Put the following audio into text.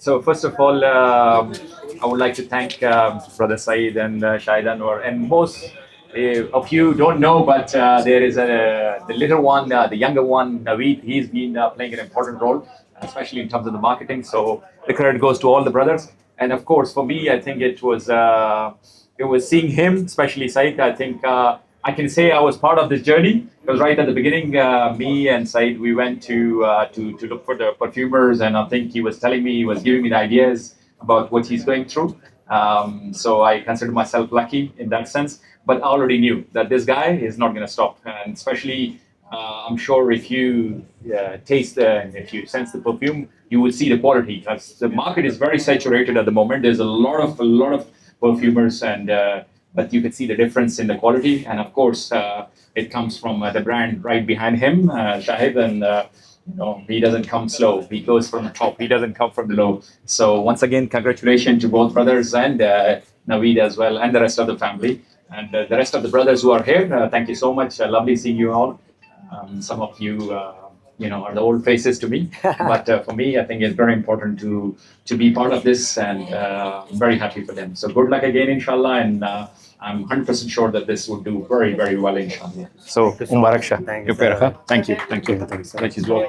So first of all, I would like to thank Brother Saeed and Shahid Anwar. And most of you don't know, but there is the little one, the younger one, Naveed. He's been playing an important role, especially in terms of the marketing. So the credit goes to all the brothers. And of course, for me, I think it was seeing him, especially Saeed. I think I can say I was part of this journey because right at the beginning, me and Said, we went to look for the perfumers, and I think he was telling me, he was giving me the ideas about what he's going through. So I consider myself lucky in that sense, but I already knew that this guy is not going to stop, and especially. I'm sure if you taste and if you sense the perfume, you will see the quality. As the market is very saturated at the moment. There's a lot of perfumers, and but you can see the difference in the quality. And of course, it comes from the brand right behind him, Shahid, and he doesn't come slow. He goes from the top. He doesn't come from below. So once again, congratulations to both brothers and Naveed as well, and the rest of the family. And the rest of the brothers who are here, thank you so much. Lovely seeing you all. Some of you, are the old faces to me, but for me, I think it's very important to be part of this, and I'm very happy for them. So good luck again, inshallah, and I'm 100% sure that this will do very, very well, inshallah. So, Mubarak Shah. Thank you, Your prayer, sir. huh? Thank you. Thank you, sir. That is well.